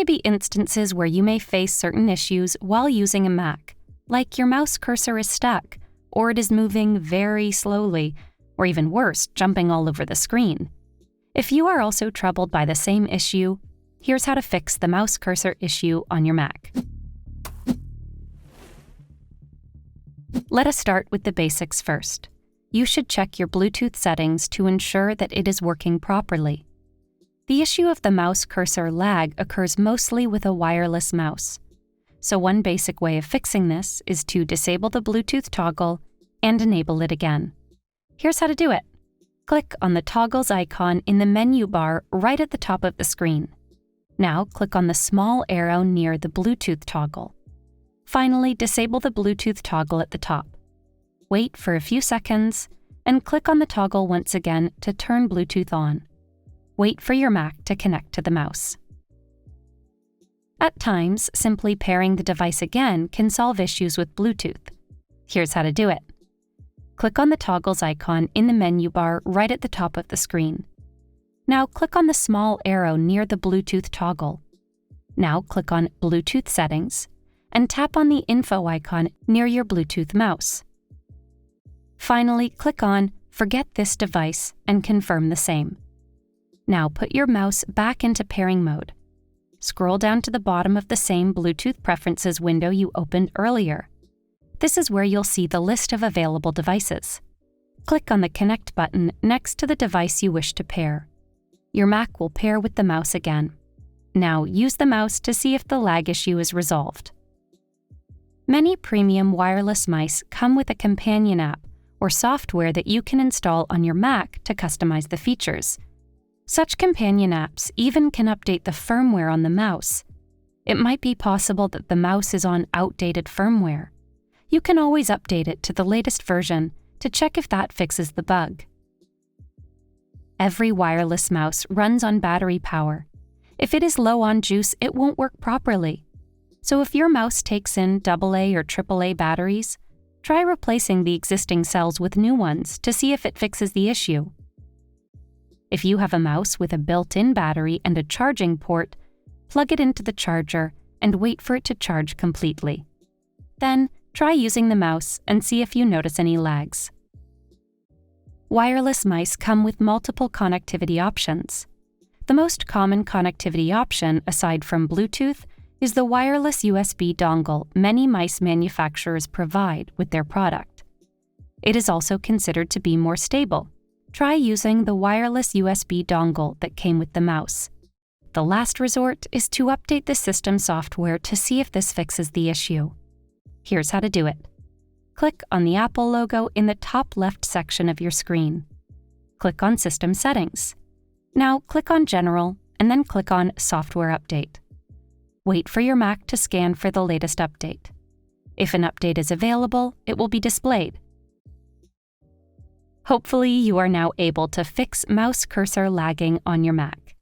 may be instances where you may face certain issues while using a Mac, like your mouse cursor is stuck, or it is moving very slowly, or even worse, jumping all over the screen. If you are also troubled by the same issue, here's how to fix the mouse cursor issue on your Mac. Let us start with the basics first. You should check your Bluetooth settings to ensure that it is working properly. The issue of the mouse cursor lag occurs mostly with a wireless mouse. So one basic way of fixing this is to disable the Bluetooth toggle and enable it again. Here's how to do it. Click on the toggles icon in the menu bar right at the top of the screen. Now click on the small arrow near the Bluetooth toggle. Finally, disable the Bluetooth toggle at the top. Wait for a few seconds and click on the toggle once again to turn Bluetooth on. Wait for your Mac to connect to the mouse. At times, simply pairing the device again can solve issues with Bluetooth. Here's how to do it. Click on the toggles icon in the menu bar right at the top of the screen. Now click on the small arrow near the Bluetooth toggle. Now click on Bluetooth Settings and tap on the info icon near your Bluetooth mouse. Finally, click on Forget this device and confirm the same. Now put your mouse back into pairing mode. Scroll down to the bottom of the same Bluetooth Preferences window you opened earlier. This is where you'll see the list of available devices. Click on the Connect button next to the device you wish to pair. Your Mac will pair with the mouse again. Now use the mouse to see if the lag issue is resolved. Many premium wireless mice come with a companion app or software that you can install on your Mac to customize the features. Such companion apps even can update the firmware on the mouse. It might be possible that the mouse is on outdated firmware. You can always update it to the latest version to check if that fixes the bug. Every wireless mouse runs on battery power. If it is low on juice, it won't work properly. So if your mouse takes in AA or AAA batteries, try replacing the existing cells with new ones to see if it fixes the issue. If you have a mouse with a built-in battery and a charging port, plug it into the charger and wait for it to charge completely. Then, try using the mouse and see if you notice any lags. Wireless mice come with multiple connectivity options. The most common connectivity option, aside from Bluetooth, is the wireless USB dongle many mice manufacturers provide with their product. It is also considered to be more stable. Try using the wireless USB dongle that came with the mouse. The last resort is to update the system software to see if this fixes the issue. Here's how to do it. Click on the Apple logo in the top left section of your screen. Click on System Settings. Now click on General and then click on Software Update. Wait for your Mac to scan for the latest update. If an update is available, it will be displayed. Hopefully, you are now able to fix mouse cursor lagging on your Mac.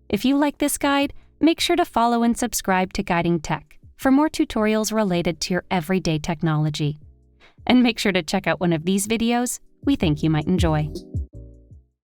If you like this guide, make sure to follow and subscribe to Guiding Tech for more tutorials related to your everyday technology. And make sure to check out one of these videos we think you might enjoy.